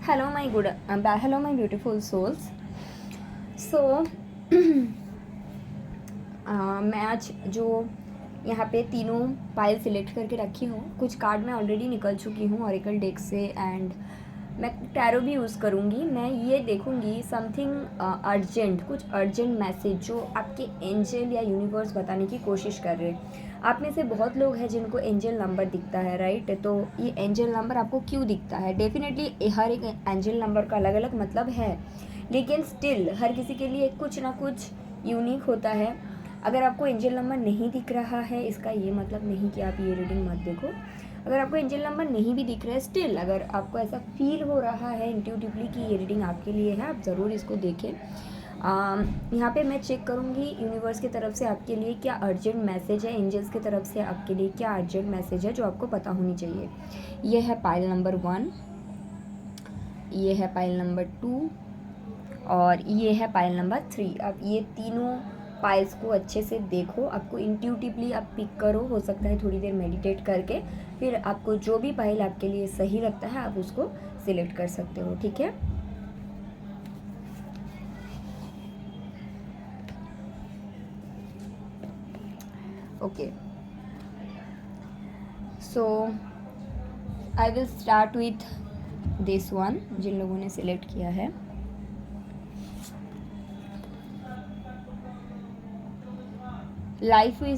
Hello my beautiful souls. So मैं आज जो यहाँ पे तीनों पाइल सिलेक्ट करके रखी हूँ, कुछ कार्ड मैं ऑलरेडी निकल चुकी हूँ ऑरेकल डेक से, एंड मैं टैरो भी यूज़ करूँगी। मैं ये देखूँगी समथिंग अर्जेंट, कुछ अर्जेंट मैसेज जो आपके एंजल या यूनिवर्स बताने की कोशिश कर रहे हैं। आप में से बहुत लोग हैं जिनको एंजल नंबर दिखता है, राइट? तो ये एंजल नंबर आपको क्यों दिखता है? डेफिनेटली हर एक एंजल नंबर का अलग अलग मतलब है, लेकिन स्टिल हर किसी के लिए कुछ ना कुछ यूनिक होता है। अगर आपको एंजल नंबर नहीं दिख रहा है, इसका ये मतलब नहीं कि आप ये रीडिंग मत देखो। अगर आपको एंजल नंबर नहीं भी दिख रहा है, स्टिल अगर आपको ऐसा फील हो रहा है इंट्यूटिवली कि ये रीडिंग आपके लिए है, आप ज़रूर इसको देखें। यहाँ पे मैं चेक करूँगी यूनिवर्स की तरफ से आपके लिए क्या अर्जेंट मैसेज है, एंजल्स की तरफ से आपके लिए क्या अर्जेंट मैसेज है जो आपको पता होनी चाहिए। ये है पाइल नंबर 1, ये है पाइल नंबर 2 और ये है पाइल नंबर 3। अब ये तीनों पाइल्स को अच्छे से देखो, आपको इंट्यूटिवली आप पिक करो। हो सकता है थोड़ी देर मेडिटेट करके फिर आपको जो भी पाइल आपके लिए सही लगता है आप उसको सिलेक्ट कर सकते हो, ठीक है? Okay, so I will start with this one, जिन लोगों ने सिलेक्ट किया है। Life will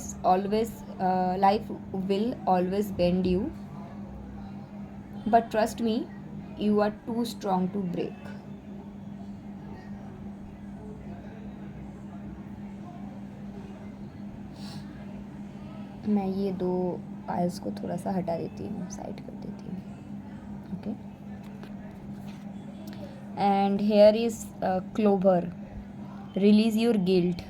always bend you, but trust me, you are too strong to break. मैं ये दो पाइल्स को थोड़ा सा हटा देती हूँ, साइड कर देती हूँ, okay. And here is clover, release your guilt.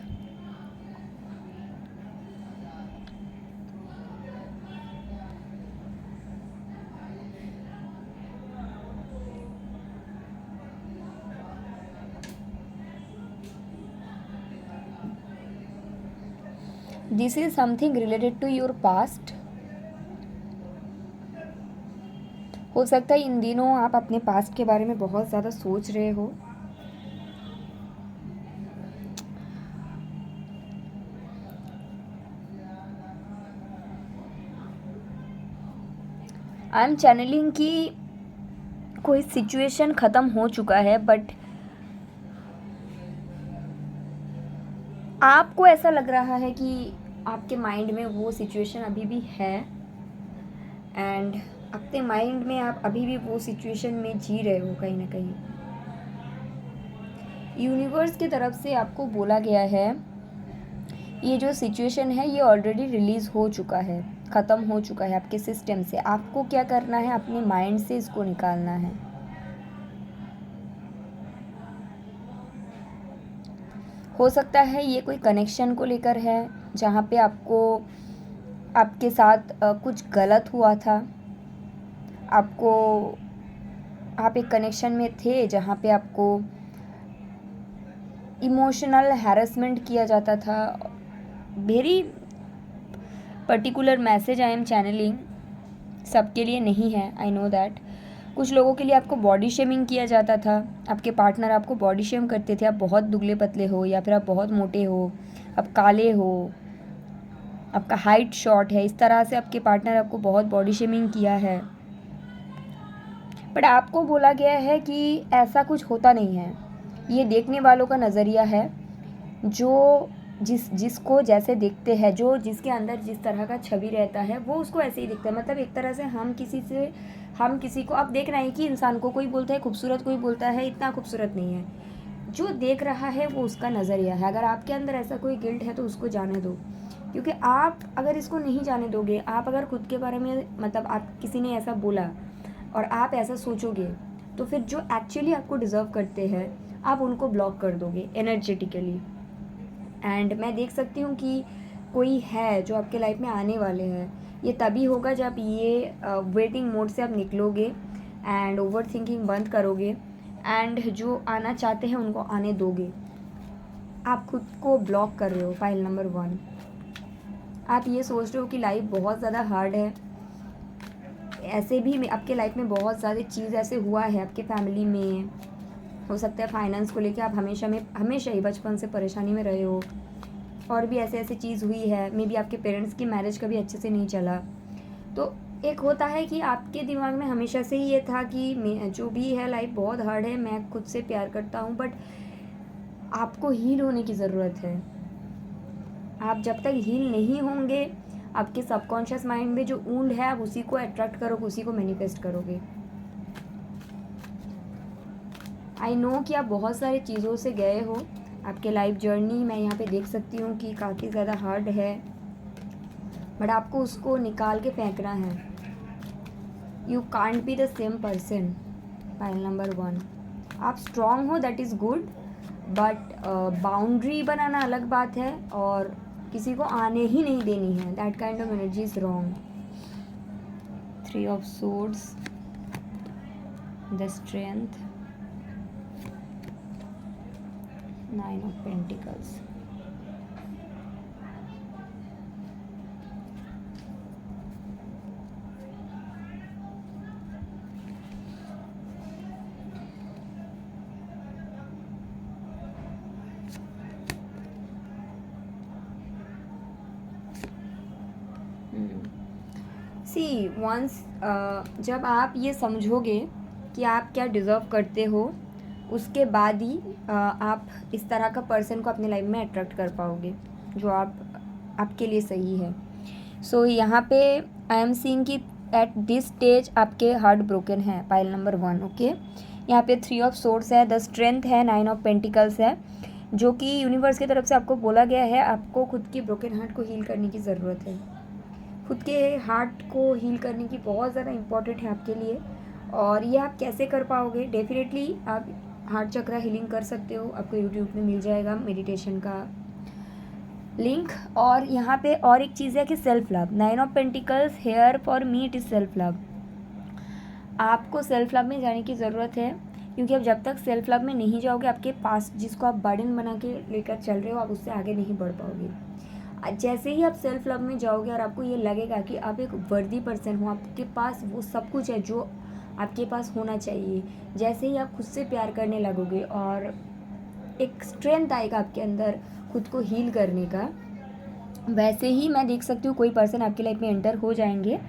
This is something related to your past. हो सकता है इन दिनों आप अपने पास्ट के बारे में बहुत ज़्यादा सोच रहे हो। आई एम चैनलिंग कि कोई सिचुएशन ख़त्म हो चुका है, बट आपको ऐसा लग रहा है कि आपके माइंड में वो सिचुएशन अभी भी है, एंड अपने माइंड में आप अभी भी वो सिचुएशन में जी रहे हो कहीं ना कहीं। यूनिवर्स की तरफ से आपको बोला गया है ये जो सिचुएशन है ये ऑलरेडी रिलीज़ हो चुका है, ख़त्म हो चुका है आपके सिस्टम से। आपको क्या करना है, अपने माइंड से इसको निकालना है। हो सकता है ये कोई कनेक्शन को लेकर है, जहाँ पे आपको आपके साथ कुछ गलत हुआ था। आपको आप एक कनेक्शन में थे जहाँ पे आपको इमोशनल हैरेसमेंट किया जाता था। Very particular message I am channelling, सबके लिए नहीं है, आई नो दैट। कुछ लोगों के लिए आपको बॉडी शेमिंग किया जाता था, आपके पार्टनर आपको बॉडी शेम करते थे। आप बहुत दुबले पतले हो या फिर आप बहुत मोटे हो, आप काले हो, आपका हाइट शॉर्ट है, इस तरह से आपके पार्टनर आपको बहुत बॉडी शेमिंग किया है। बट आपको बोला गया है कि ऐसा कुछ होता नहीं है। ये देखने वालों का नज़रिया है, जो जिसको जैसे देखते हैं, जो जिसके अंदर जिस तरह का छवि रहता है वो उसको ऐसे ही दिखता है। मतलब एक तरह से हम किसी को अब देख रहे हैं कि इंसान को कोई बोलता है खूबसूरत, कोई बोलता है इतना खूबसूरत नहीं है। जो देख रहा है वो उसका नज़रिया है। अगर आपके अंदर ऐसा कोई गिल्ट है तो उसको जाने दो, क्योंकि आप अगर इसको नहीं जाने दोगे, आप अगर खुद के बारे में मतलब आप किसी ने ऐसा बोला और आप ऐसा सोचोगे, तो फिर जो एक्चुअली आपको डिज़र्व करते हैं आप उनको ब्लॉक कर दोगे एनर्जेटिकली। एंड मैं देख सकती हूँ कि कोई है जो आपके लाइफ में आने वाले हैं। ये तभी होगा जब ये वेटिंग मोड से आप निकलोगे एंड ओवर थिंकिंग बंद करोगे, एंड जो आना चाहते हैं उनको आने दोगे। आप खुद को ब्लॉक कर रहे हो। फाइल नंबर 1, आप ये सोच रहे हो कि लाइफ बहुत ज़्यादा हार्ड है, ऐसे भी आपके लाइफ में बहुत सारी चीज़ ऐसे हुआ है आपके फैमिली में, हो सकता है फाइनेंस को लेके आप हमेशा ही बचपन से परेशानी में रहे हो, और भी ऐसे ऐसे चीज़ हुई है। मे बी आपके पेरेंट्स की मैरिज कभी अच्छे से नहीं चला। तो एक होता है कि आपके दिमाग में हमेशा से ही ये था कि जो भी है लाइफ बहुत हार्ड है, मैं खुद से प्यार करता हूँ, बट आपको हील होने की ज़रूरत है। आप जब तक हील नहीं होंगे, आपके सबकॉन्शियस माइंड में जो वुंड है आप उसी को अट्रैक्ट करोगे, उसी को मैनिफेस्ट करोगे। आई नो कि आप बहुत सारी चीज़ों से गए हो, आपके लाइफ जर्नी मैं यहाँ पे देख सकती हूँ कि काफ़ी ज़्यादा हार्ड है, बट आपको उसको निकाल के फेंकना है। You can't be the same person. Pile number 1, आप स्ट्रॉन्ग हो, that is good, but boundary बनाना अलग बात है, और किसी को आने ही नहीं देनी है, that kind of energy is wrong. 3 of swords, the strength, 9 of pentacles. See once जब आप ये समझोगे कि आप क्या डिज़र्व करते हो, उसके बाद ही आप इस तरह का पर्सन को अपने लाइफ में अट्रैक्ट कर पाओगे जो आपके लिए सही है। सो यहाँ पे आई एम सीइंग कि एट दिस स्टेज आपके हार्ट ब्रोकन है। Pile number 1, okay. यहाँ पे 3 ऑफ सोर्ड्स है, द स्ट्रेंथ है, 9 ऑफ पेंटिकल्स है, जो कि यूनिवर्स की तरफ से आपको बोला गया है आपको खुद की ब्रोकन हार्ट को हील करने की ज़रूरत है। खुद के हार्ट को हील करने की बहुत ज़्यादा इम्पॉर्टेंट है आपके लिए। और ये आप कैसे कर पाओगे? डेफिनेटली आप हार्ट चक्रा हीलिंग कर सकते हो, आपको यूट्यूब में मिल जाएगा मेडिटेशन का लिंक। और यहाँ पे और एक चीज़ है कि self love, 9 of pentacles, here for me it is self love. आपको सेल्फ लव में जाने की ज़रूरत है, क्योंकि अब जब तक सेल्फ लव में नहीं जाओगे, आपके पास जिसको आप बर्डन बना के लेकर चल रहे हो, आप उससे आगे नहीं बढ़ पाओगे। जैसे ही आप सेल्फ लव में जाओगे और आपको ये लगेगा कि आप एक वर्दी पर्सन हो, आपके पास वो सब कुछ है जो आपके पास होना चाहिए, जैसे ही आप खुद से प्यार करने लगोगे और एक स्ट्रेंथ आएगा आपके अंदर खुद को हील करने का, वैसे ही मैं देख सकती हूँ कोई पर्सन आपकी लाइफ में एंटर हो जाएंगे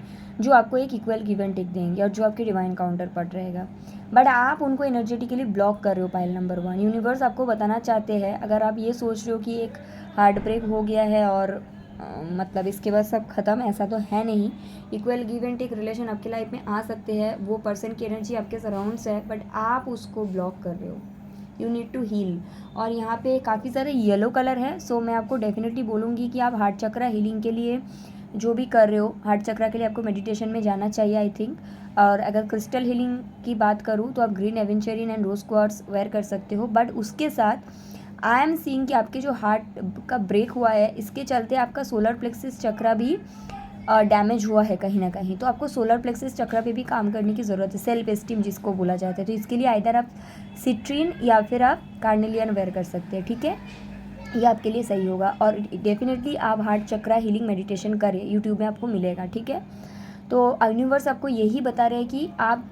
जो आपको एक इक्वल गिव एंड टेक देंगे और जो आपके डिवाइन काउंटर पार्ट रहेगा, बट आप उनको एनर्जेटिकली ब्लॉक कर रहे हो। पाइल नंबर 1, यूनिवर्स आपको बताना चाहते हैं, अगर आप ये सोच रहे हो कि एक हार्ट ब्रेक हो गया है और मतलब इसके बाद सब ख़त्म, ऐसा तो है नहीं। Equal give and take relation आपकी लाइफ में आ सकते हैं, वो पर्सन की एनर्जी आपके सराउंड्स है, बट आप उसको ब्लॉक कर रहे हो। You need to heal. और यहाँ पे काफ़ी सारे येलो कलर है, सो मैं आपको डेफिनेटली बोलूँगी कि आप हार्ट चक्रा हीलिंग के लिए जो भी कर रहे हो, हार्ट चक्रा के लिए आपको मेडिटेशन में जाना चाहिए आई थिंक। और अगर क्रिस्टल हीलिंग की बात करूँ तो आप green aventurine and rose quartz wear कर सकते हो, बट उसके साथ आई एम सीइंग कि आपके जो हार्ट का ब्रेक हुआ है, इसके चलते आपका सोलर प्लेक्सिस चक्रा भी डैमेज हुआ है कहीं ना कहीं, तो आपको सोलर प्लेक्सिस चक्रा पे भी काम करने की ज़रूरत है, सेल्फ एस्टीम जिसको बोला जाता है। तो इसके लिए आइदर आप सिट्रीन या फिर आप कार्नेलियन वेयर कर सकते हैं, ठीक है, ये आपके लिए सही होगा। और डेफिनेटली आप हार्ट चक्रा हीलिंग मेडिटेशन करें, यूट्यूब में आपको मिलेगा, ठीक है। तो यूनिवर्स आपको यही बता रहे हैं कि आप,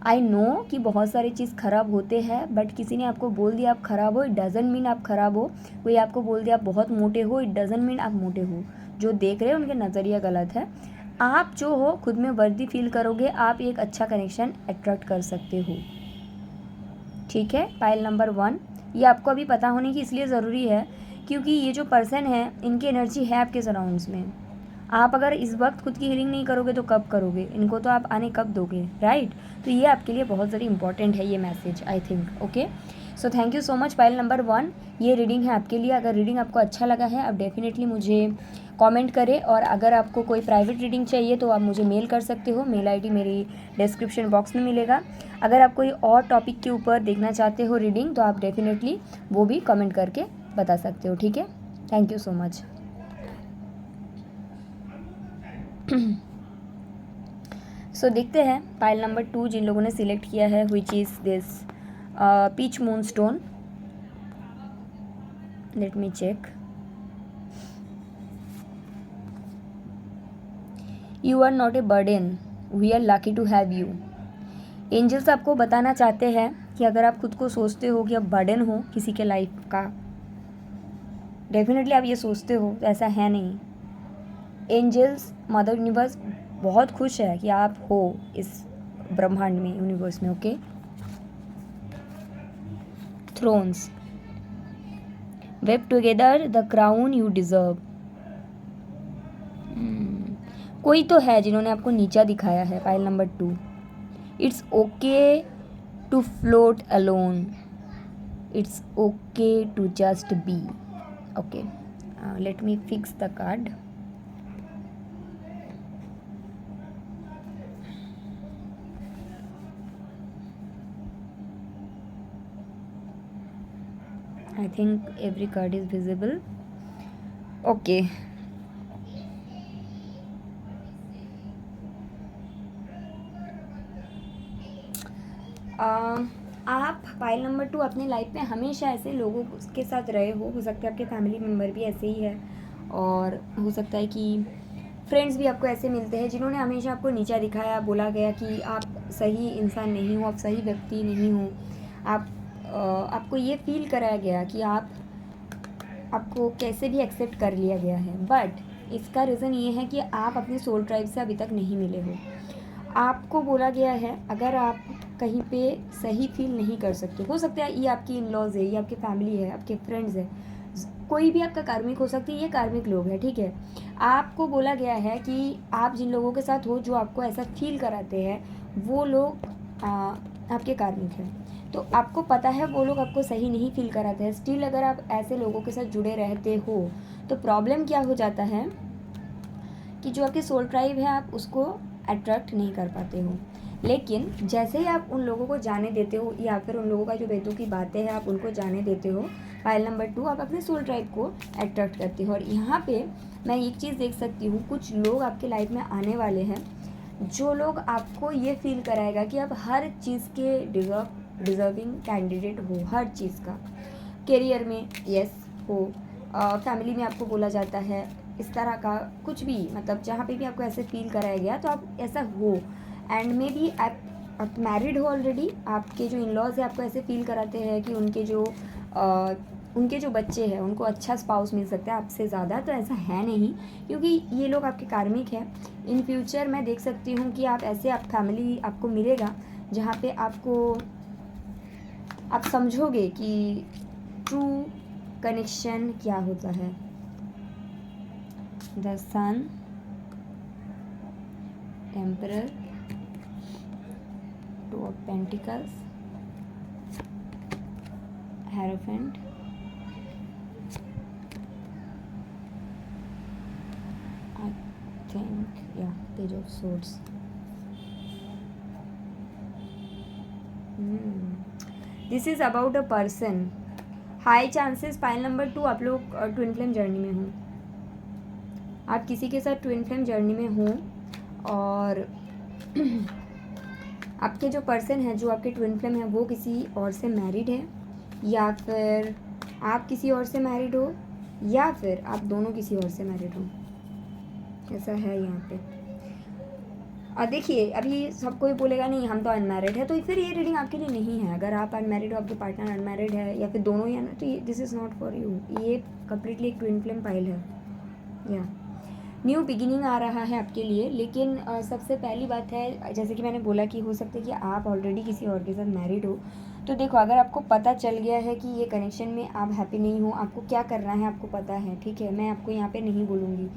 आई नो कि बहुत सारी चीज़ ख़राब होते हैं, बट किसी ने आपको बोल दिया आप ख़राब हो, इट डजेंट मीन आप ख़राब हो। कोई आपको बोल दिया आप बहुत मोटे हो, इट डजेंट मीन आप मोटे हो। जो देख रहे हैं उनके नज़रिया गलत है। आप जो हो खुद में वर्दी फील करोगे, आप एक अच्छा कनेक्शन अट्रैक्ट कर सकते हो, ठीक है। पाइल नंबर 1, ये आपको अभी पता होने की इसलिए ज़रूरी है क्योंकि ये जो पर्सन है इनकी एनर्जी है आपके सराउंड्स में। आप अगर इस वक्त खुद की हीलिंग नहीं करोगे तो कब करोगे? इनको तो आप आने कब दोगे, राइट? तो ये आपके लिए बहुत ज़्यादा इंपॉर्टेंट है ये message, I think, okay. So thank you so much. Pile number 1, ये रीडिंग है आपके लिए। अगर रीडिंग आपको अच्छा लगा है आप डेफिनेटली मुझे कमेंट करें, और अगर आपको कोई प्राइवेट रीडिंग चाहिए तो आप मुझे मेल कर सकते हो, मेल आईडी मेरी डिस्क्रिप्शन बॉक्स में मिलेगा। अगर आप कोई और टॉपिक के ऊपर देखना चाहते हो रीडिंग तो आप डेफिनेटली वो भी कमेंट करके बता सकते हो, ठीक है। Thank you so much. So देखते हैं पाइल नंबर 2 जिन लोगों ने सिलेक्ट किया है, which is this peach moonstone. Let me check. You are not a burden, we are lucky to have you. Angels आपको बताना चाहते हैं कि अगर आप खुद को सोचते हो कि आप बर्डन हो किसी के लाइफ का, डेफिनेटली आप ये सोचते हो, तो ऐसा है नहीं। एंजल्स, मदर यूनिवर्स बहुत खुश है कि आप हो इस ब्रह्मांड में, यूनिवर्स में। Okay, thrones, weave together the crown you deserve. कोई तो है जिन्होंने आपको नीचा दिखाया है। Pile number 2, it's okay to float alone, it's okay to just be. Okay, let me fix the card. I think every card is visible. Okay. आप pile number 2 अपने लाइफ में हमेशा ऐसे लोगों के साथ रहे हो सकता है आपके फैमिली मेम्बर भी ऐसे ही है, और हो सकता है कि फ्रेंड्स भी आपको ऐसे मिलते हैं जिन्होंने हमेशा आपको नीचा दिखाया, बोला गया कि आप सही इंसान नहीं हो, आप सही व्यक्ति नहीं हो, आपको ये फील कराया गया कि आपको कैसे भी एक्सेप्ट कर लिया गया है। बट इसका रीज़न ये है कि आप अपने सोल ट्राइब से अभी तक नहीं मिले हो। आपको बोला गया है अगर आप कहीं पे सही फील नहीं कर सकते, हो सकता है ये आपकी इन लॉज है, ये आपकी फैमिली है, आपके फ्रेंड्स है, कोई भी आपका कार्मिक हो सकती है, ये कार्मिक लोग हैं, ठीक है। आपको बोला गया है कि आप जिन लोगों के साथ हो जो आपको ऐसा फील कराते हैं, वो लोग आपके कार्मिक हैं। तो आपको पता है वो लोग आपको सही नहीं फील कराते हैं, स्टिल अगर आप ऐसे लोगों के साथ जुड़े रहते हो तो प्रॉब्लम क्या हो जाता है कि जो आपकी सोल ट्राइब है आप उसको अट्रैक्ट नहीं कर पाते हो। लेकिन जैसे ही आप उन लोगों को जाने देते हो या फिर उन लोगों का जो बेतों की बातें हैं आप उनको जाने देते हो, पाइल नंबर 2 आप अपने सोल ट्राइब को अट्रैक्ट करते हो। और यहाँ पे मैं एक चीज़ देख सकती हूँ, कुछ लोग आपके लाइफ में आने वाले हैं जो लोग आपको ये फील कराएगा कि आप हर चीज़ के डिज़र्विंग कैंडिडेट हो, हर चीज़ का। करियर में यस हो, फैमिली में आपको बोला जाता है, इस तरह का कुछ भी, मतलब जहाँ पे भी आपको ऐसे फील कराया गया तो आप ऐसा हो। एंड मे बी आप मैरिड हो ऑलरेडी, आपके जो इन लॉज है आपको ऐसे फील कराते हैं कि उनके जो बच्चे हैं उनको अच्छा स्पाउस मिल सकता है आपसे ज़्यादा, तो ऐसा है नहीं, क्योंकि ये लोग आपके कार्मिक हैं। इन फ्यूचर मैं देख सकती हूँ कि आप फैमिली आपको मिलेगा जहाँ पे आप समझोगे कि ट्रू कनेक्शन क्या होता है। The sun, emperor, two of pentacles, hierophant, I think या page of swords. This is about a person. High chances pile number 2 आप लोग ट्विन फ्लेम जर्नी में हो, आप किसी के साथ ट्विन फ्लेम जर्नी में हो, और आपके जो पर्सन है, जो आपके ट्विन फ्लेम है, वो किसी और से मैरिड है, या फिर आप किसी और से मैरिड हो, या फिर आप दोनों किसी और से मैरिड हो, ऐसा है यहाँ पे। देखिए अभी सब कोई बोलेगा नहीं हम तो अनमैरिड है, तो फिर ये रीडिंग आपके लिए नहीं है। अगर आप अनमैरिड हो, आपके पार्टनर अनमैरिड है, या फिर दोनों ही तो this is not for you. ये कम्प्लीटली एक ट्विन फ्लेम पाइल है। या न्यू बिगिनिंग आ रहा है आपके लिए। लेकिन सबसे पहली बात है, जैसे कि मैंने बोला कि हो सकता है कि आप ऑलरेडी किसी और के साथ मैरिड हो। तो देखो, अगर आपको पता चल गया है कि ये कनेक्शन में आप हैप्पी नहीं हो, आपको क्या करना है आपको पता है, ठीक है, मैं आपको यहाँ पे नहीं बोलूँगी।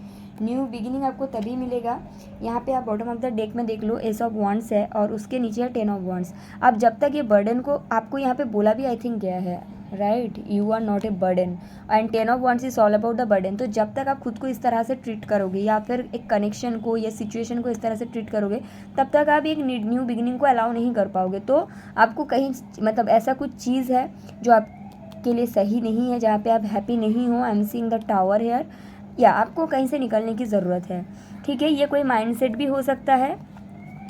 न्यू बिगिनिंग आपको तभी मिलेगा। यहाँ पे आप बॉटम ऑफ द डेक में देख लो, एस ऑफ वॉन्ड्स है और उसके नीचे है 10 ऑफ वॉन्ड्स। अब जब तक ये बर्डन को आपको यहाँ पे बोला भी आई थिंक गया है, right, you are not a burden, and 10 of wands is all about the burden. तो जब तक आप खुद को इस तरह से ट्रीट करोगे, या फिर एक कनेक्शन को या सिचुएशन को इस तरह से ट्रीट करोगे, तब तक आप एक न्यू बिगिनिंग को अलाउ नहीं कर पाओगे। तो आपको कहीं, मतलब ऐसा कुछ चीज़ है जो आपके लिए सही नहीं है, जहाँ पे आप हैप्पी नहीं हो। I am seeing the tower here, या आपको कहीं से निकलने की ज़रूरत है, ठीक है। ये कोई माइंडसेट भी हो सकता है,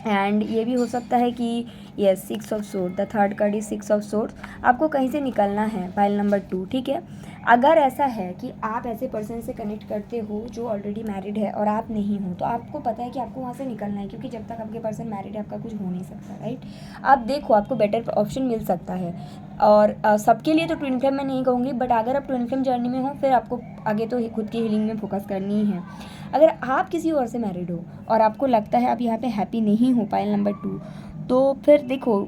एंड ये भी हो सकता है कि yes 6 of sword, the third card is 6 of sword. आपको कहीं से निकलना है पाइल नंबर 2, ठीक है। अगर ऐसा है कि आप ऐसे पर्सन से कनेक्ट करते हो जो ऑलरेडी मैरिड है और आप नहीं हो, तो आपको पता है कि आपको वहाँ से निकलना है, क्योंकि जब तक आपके पर्सन मैरिड है आपका कुछ हो नहीं सकता, राइट। आप देखो, आपको बेटर ऑप्शन मिल सकता है। और सबके लिए तो ट्विन फ्लेम मैं नहीं कहूँगी, बट अगर आप ट्विन फ्लेम जर्नी में हो फिर आपको आगे तो खुद की हीलिंग में फोकस करनी ही है। अगर आप किसी और से मैरिड हो और आपको लगता है आप यहाँ पे हैप्पी नहीं हो, पाइल नंबर 2, तो फिर देखो,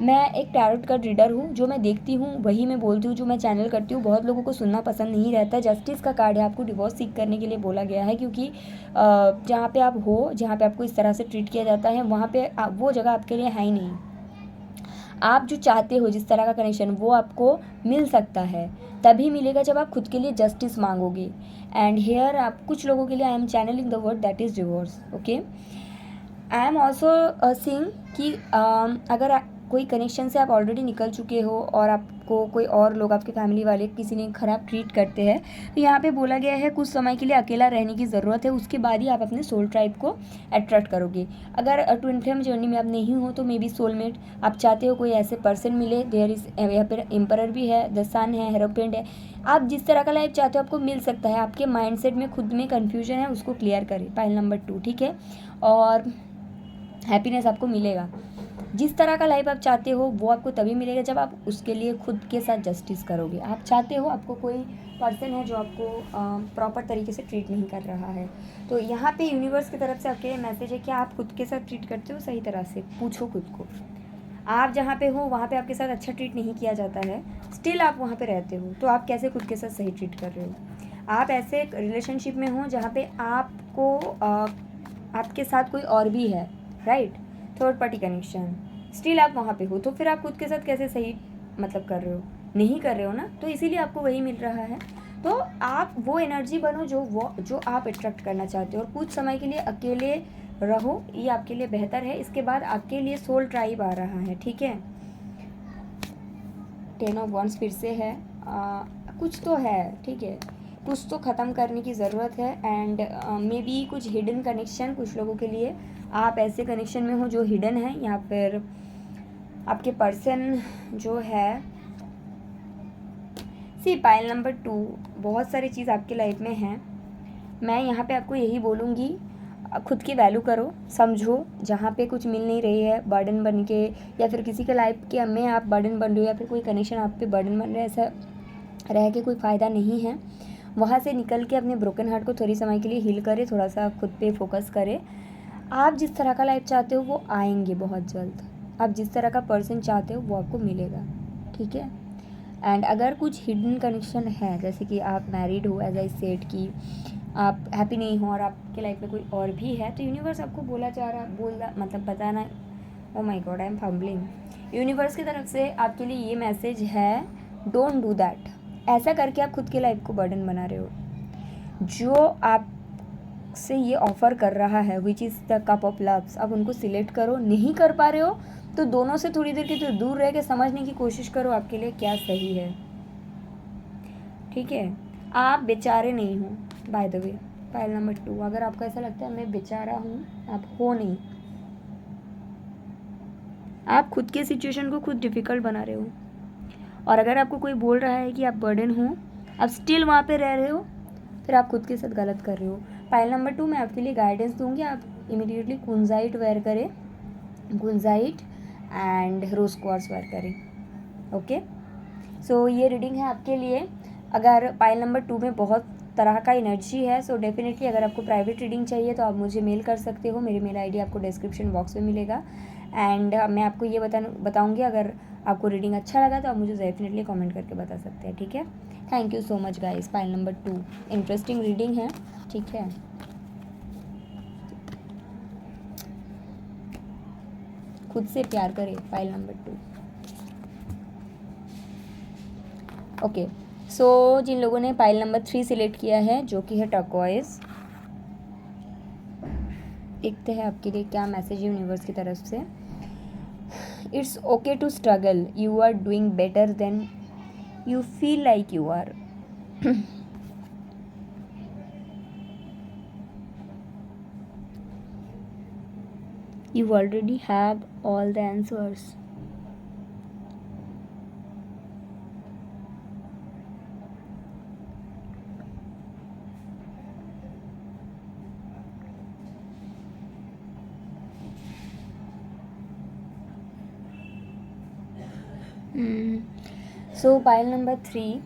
मैं एक टैरोट कार्ड रीडर हूँ, जो मैं देखती हूँ वही मैं बोलती हूँ, जो मैं चैनल करती हूँ। बहुत लोगों को सुनना पसंद नहीं रहता है। जस्टिस का कार्ड है, आपको डिवोर्स सीख करने के लिए बोला गया है, क्योंकि जहाँ पे आप हो, जहाँ पे आपको इस तरह से ट्रीट किया जाता है, वहाँ पे वो जगह आपके लिए है ही नहीं। आप जो चाहते हो जिस तरह का कनेक्शन, वो आपको मिल सकता है, तभी मिलेगा जब आप खुद के लिए जस्टिस मांगोगे। एंड हेयर आप कुछ लोगों के लिए I am channelling the word that is divorce, okay. I am also seeing कि अगर कोई कनेक्शन से आप ऑलरेडी निकल चुके हो और आपको कोई और लोग, आपके फैमिली वाले किसी ने ख़राब ट्रीट करते हैं, तो यहाँ पे बोला गया है कुछ समय के लिए अकेला रहने की ज़रूरत है, उसके बाद ही आप अपने सोल ट्राइब को अट्रैक्ट करोगे। अगर ट्विन फ्लेम जर्नी में आप नहीं हो तो मे बी सोलमेट आप चाहते हो कोई ऐसे पर्सन मिले। देयर इज़ यहाँ पर एम्परर भी है, द सन है, हेरोपेंट है। आप जिस तरह का लाइफ चाहते हो आपको मिल सकता है। आपके माइंडसेट में खुद में कन्फ्यूजन है, उसको क्लियर करें, पाइल नंबर 2, ठीक है। और हैप्पीनेस आपको मिलेगा। जिस तरह का लाइफ आप चाहते हो वो आपको तभी मिलेगा जब आप उसके लिए खुद के साथ जस्टिस करोगे। आप चाहते हो आपको कोई पर्सन है जो आपको प्रॉपर तरीके से ट्रीट नहीं कर रहा है, तो यहाँ पे यूनिवर्स की तरफ से आपके लिए मैसेज है कि आप खुद के साथ ट्रीट करते हो सही तरह से। पूछो खुद को, आप जहाँ पे हो वहाँ पे आपके साथ अच्छा ट्रीट नहीं किया जाता है, स्टिल आप वहाँ पे रहते हो, तो आप कैसे खुद के साथ सही ट्रीट कर रहे हो। आप ऐसे रिलेशनशिप में हो जहाँ पे आपको आपके साथ कोई और भी है, right, third party connection, still आप वहाँ पे हो, तो फिर आप खुद के साथ कैसे सही मतलब कर रहे हो, नहीं कर रहे हो ना, तो इसीलिए आपको वही मिल रहा है। तो आप वो एनर्जी बनो जो आप अट्रैक्ट करना चाहते हो, और कुछ समय के लिए अकेले रहो, ये आपके लिए बेहतर है। इसके बाद आपके लिए सोल ट्राइब आ रहा है, ठीक है। 10 ऑफ वंस फिर से है, कुछ तो है, ठीक है, कुछ तो ख़त्म करने की ज़रूरत है। एंड मे बी कुछ हिडन कनेक्शन कुछ लोगों के लिए, आप ऐसे कनेक्शन में हो जो हिडन है, या फिर आपके पर्सन जो है। सी पाइल नंबर 2, बहुत सारी चीज़ आपकी लाइफ में है। मैं यहाँ पे आपको यही बोलूँगी, खुद की वैल्यू करो, समझो जहाँ पे कुछ मिल नहीं रही है बर्डन बन के, या फिर किसी के लाइफ के में आप बर्डन बन रहे हो, या फिर कोई कनेक्शन आप पे बर्डन बन रहा है, ऐसा रह के कोई फ़ायदा नहीं है। वहाँ से निकल के अपने ब्रोकन हार्ट को थोड़ी समय के लिए हील करें, थोड़ा सा खुद पे फोकस करें। आप जिस तरह का लाइफ चाहते हो वो आएंगे बहुत जल्द। आप जिस तरह का पर्सन चाहते हो वो आपको मिलेगा, ठीक है। एंड अगर कुछ हिडन कनेक्शन है, जैसे कि आप मैरिड हो, एज आई सेड कि आप हैप्पी नहीं हो और आपके लाइफ में कोई और भी है, तो यूनिवर्स आपको मतलब बताना, oh my God I am fumbling. Universe की तरफ से आपके लिए ये मैसेज है, डोंट डू दैट। ऐसा करके आप खुद के लाइफ को बर्डन बना रहे हो। जो आप से ये ऑफ़र कर रहा है which is the cup of loves, अब उनको सिलेक्ट करो। नहीं कर पा रहे हो तो दोनों से थोड़ी देर के तो दूर रह के समझने की कोशिश करो आपके लिए क्या सही है, ठीक है। आप बेचारे नहीं हो, by the way, pile number 2। अगर आपको ऐसा लगता है मैं बेचारा हूँ, आप हो नहीं। आप खुद के सिचुएशन को खुद डिफ़िकल्ट बना रहे हो। और अगर आपको कोई बोल रहा है कि आप बर्डन हो, आप स्टिल वहाँ पे रह रहे हो, फिर आप खुद के साथ गलत कर रहे हो। पाइल नंबर 2 मैं आपके लिए गाइडेंस दूंगी, आप इमीडिएटली कुंजाइट वेयर करें, कुंजाइट एंड रोज क्वार्ट्ज वेयर करें, ओके। सो ये रीडिंग है आपके लिए। अगर पाइल नंबर 2 में बहुत तरह का एनर्जी है, सो डेफिनेटली अगर आपको प्राइवेट रीडिंग चाहिए तो आप मुझे मेल कर सकते हो। मेरी मेल आईडी आपको डिस्क्रिप्शन बॉक्स में मिलेगा। एंड मैं आपको ये बताऊँगी, अगर आपको रीडिंग अच्छा लगा तो आप मुझे डेफिनेटली कमेंट करके बता सकते हैं, ठीक है। Thank you so much guys. Pile number 2 interesting reading है, ठीक है। खुद से प्यार करें, पाइल नंबर 2, ओके। सो जिन लोगों ने पाइल नंबर 3 सिलेक्ट किया है, जो कि है टर्कोइज, देखते हैं आपके लिए क्या मैसेज यूनिवर्स की तरफ से। It's okay to struggle, you are doing better than you feel like you are. You already have all the answers. So pile number 3.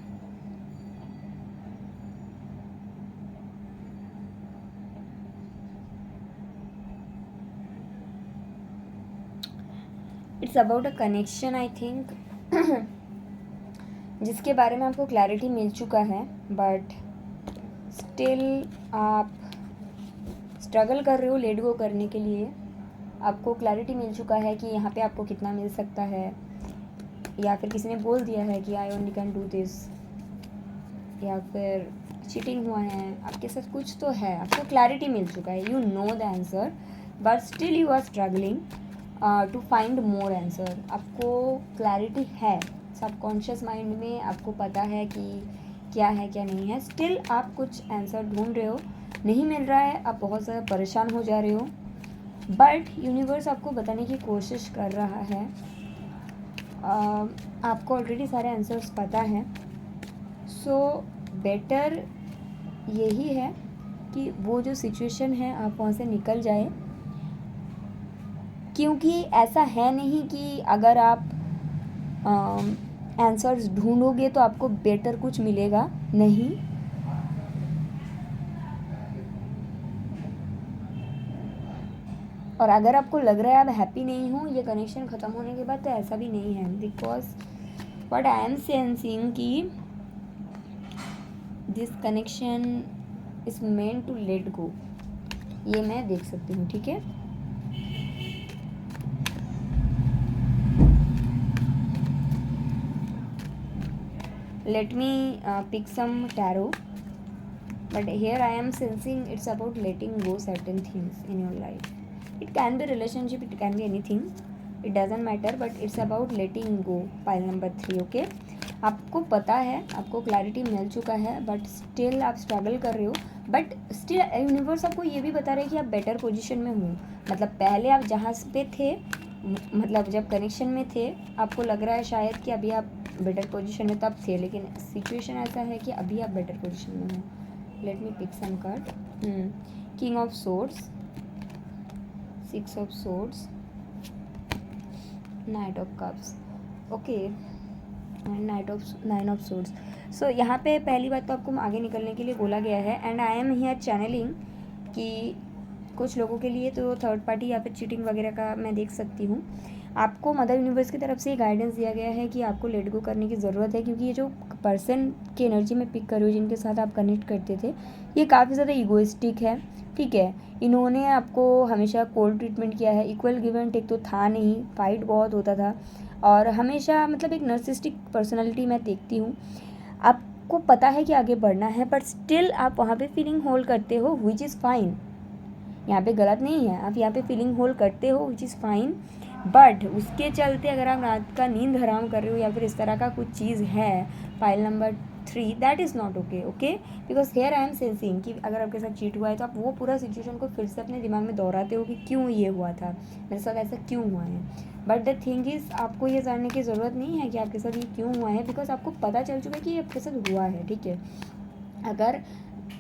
It's about a connection, I think, जिसके बारे में आपको clarity मिल चुका है, बट स्टिल आप struggle कर रहे हो लेट गो करने के लिए. आपको क्लैरिटी मिल चुका है कि यहाँ पे आपको कितना मिल सकता है, या फिर किसी ने बोल दिया है कि I only can do this, या फिर चीटिंग हुआ है, आपके साथ कुछ तो है. आपको क्लैरिटी मिल चुका है, you know the answer, but still you are struggling to find more answer. आपको क्लैरिटी है, सबकॉन्शियस माइंड में आपको पता है कि क्या है क्या नहीं है. स्टिल आप कुछ आंसर ढूंढ रहे हो, नहीं मिल रहा है, आप बहुत ज़्यादा परेशान हो जा रहे हो, बट यूनिवर्स आपको बताने की कोशिश कर रहा है. आपको ऑलरेडी सारे आंसर्स पता हैं. सो बेटर यही है कि वो जो सिचुएशन है आप वहाँ से निकल जाए, क्योंकि ऐसा है नहीं कि अगर आप आंसर्स ढूंढोगे तो आपको बेटर कुछ मिलेगा, नहीं. और अगर आपको लग रहा है आप हैप्पी नहीं हो ये कनेक्शन ख़त्म होने के बाद, तो ऐसा भी नहीं है, because what I am sensing कि this connection is meant to let go. ये मैं देख सकती हूँ, ठीक है. Let me pick some tarot, but here I am sensing it's about letting go certain things in your life. It can be relationship, it can be anything, it doesn't matter, but it's about letting go. Pile number 3. okay, आपको पता है, आपको clarity मिल चुका है, but still आप struggle कर रहे हो. बट स्टिल यूनिवर्स आपको ये भी बता रहे हैं कि आप बेटर पोजीशन में हो. मतलब पहले आप जहाँ पे थे, मतलब जब कनेक्शन में थे, आपको लग रहा है शायद कि अभी आप बेटर पोजीशन में तब थे, लेकिन सिचुएशन ऐसा है कि अभी आप बेटर पोजीशन में हो. Let me pick some card. King of swords, 6 of swords, knight of cups, okay, and nine of swords. So यहाँ पे पहली बात तो आपको आगे निकलने के लिए बोला गया है, and I am here channelling कि कुछ लोगों के लिए तो थर्ड पार्टी या फिर चीटिंग वगैरह का मैं देख सकती हूँ. आपको मदर यूनिवर्स की तरफ से गाइडेंस दिया गया है कि आपको लेट गो करने की ज़रूरत है, क्योंकि ये जो पर्सन की एनर्जी में पिक कर रही हो, जिनके साथ आप कनेक्ट करते थे, ये काफ़ी ज़्यादा ईगोइस्टिक है, ठीक है. इन्होंने आपको हमेशा कोल्ड ट्रीटमेंट किया है, इक्वल गिव एंड टेक तो था नहीं, फाइट बहुत होता था, और हमेशा मतलब एक नर्सिस्टिक पर्सनैलिटी मैं देखती हूँ. आपको पता है कि आगे बढ़ना है, बट स्टिल आप वहाँ पे फीलिंग होल्ड करते हो, विच इज़ फाइन. यहाँ पे गलत नहीं है, आप यहाँ पे फीलिंग होल्ड करते हो, विच इज़ फाइन, बट उसके चलते अगर आप रात का नींद हराम कर रहे हो या फिर इस तरह का कुछ चीज़ है, pile number 3, that is not okay. Okay, because here I am sensing कि अगर आपके साथ चीट हुआ है तो आप वो पूरा सिचुएशन को फिर से अपने दिमाग में दोहराते हो कि क्यों ये हुआ था, मेरे साथ ऐसा क्यों हुआ है. बट द थिंग इज़, आपको ये जानने की ज़रूरत नहीं है कि आपके साथ ये क्यों हुआ है, बिकॉज आपको पता चल चुका है कि ये आपके साथ हुआ है, ठीक है. अगर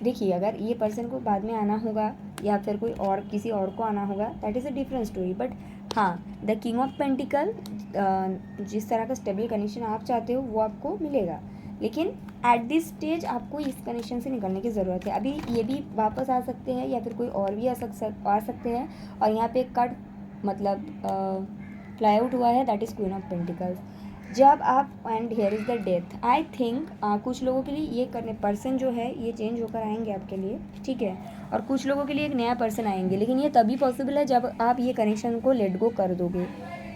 देखिए, अगर ये पर्सन को बाद में आना होगा या फिर कोई और किसी और को आना होगा, that is a different story. But हाँ, द किंग ऑफ पेंटिकल, जिस तरह का स्टेबल कनेक्शन आप चाहते हो वो आपको मिलेगा, लेकिन एट दिस स्टेज आपको इस कनेक्शन से निकलने की ज़रूरत है. अभी ये भी वापस आ सकते हैं या फिर कोई और भी आ सकते हैं. और यहाँ पे कार्ड मतलब फ्लाई आउट हुआ है, that is queen of pentacles. जब आप, and here is the death, I think कुछ लोगों के लिए ये करने पर्सन जो है ये चेंज होकर आएंगे आपके लिए, ठीक है. और कुछ लोगों के लिए एक नया पर्सन आएंगे, लेकिन ये तभी पॉसिबल है जब आप ये कनेक्शन को लेट गो कर दोगे,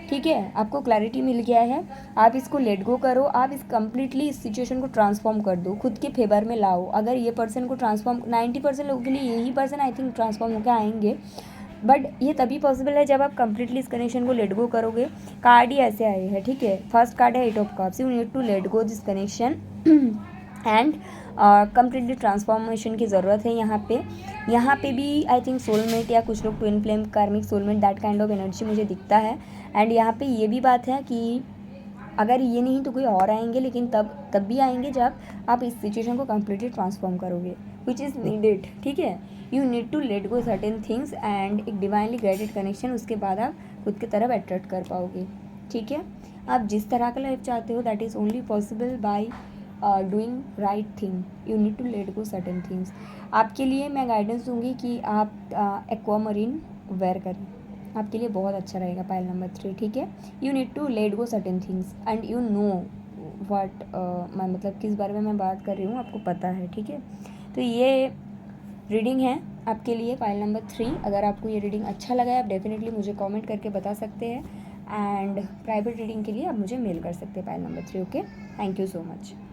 ठीक है. आपको क्लैरिटी मिल गया है, आप इसको लेट गो करो, आप इस कम्प्लीटली इस सिचुएशन को ट्रांसफॉर्म कर दो, खुद के फेवर में लाओ. अगर ये पर्सन को ट्रांसफॉर्म 90% लोगों के लिए यही पर्सन आई थिंक ट्रांसफॉर्म होकर आएंगे, बट ये तभी पॉसिबल है जब आप कम्प्लीटली इस कनेक्शन को लेट गो करोगे. कार्ड ही ऐसे आए हैं, ठीक है. फर्स्ट कार्ड है 8 of cups, you need to let go this connection. And completely transformation की ज़रूरत है यहाँ पे भी आई थिंक सोलमेट या कुछ लोग ट्विन फ्लेम कार्मिक soulmate that kind of energy मुझे दिखता है। एंड यहाँ पे ये भी बात है कि अगर ये नहीं तो कोई और आएंगे, लेकिन तब भी आएंगे जब आप इस सिचुएशन को कम्प्लीटली ट्रांसफॉर्म करोगे, विच इज़ नीडेड। ठीक है, you need to let go certain things and एक डिवाइनली गाइडेड कनेक्शन, उसके बाद आप खुद की तरफ अट्रैक्ट कर पाओगे। ठीक है, आप जिस तरह का लाइफ चाहते हो that is only possible by doing right thing. You need to let go certain things. आपके लिए मैं गाइडेंस दूंगी कि आप एक्वामरीन वेयर करें, आपके लिए बहुत अच्छा रहेगा। पाइल नंबर 3, ठीक है, you need to let go certain things and you know what, मैं मतलब किस बारे में मैं बात कर रही हूँ आपको पता है। ठीक है, तो ये रीडिंग है आपके लिए पाइल नंबर 3। अगर आपको ये रीडिंग अच्छा लगा है आप डेफिनेटली मुझे कमेंट करके बता सकते हैं, एंड प्राइवेट रीडिंग के लिए आप मुझे मेल कर सकते हैं pile number 3। Okay, thank you so much.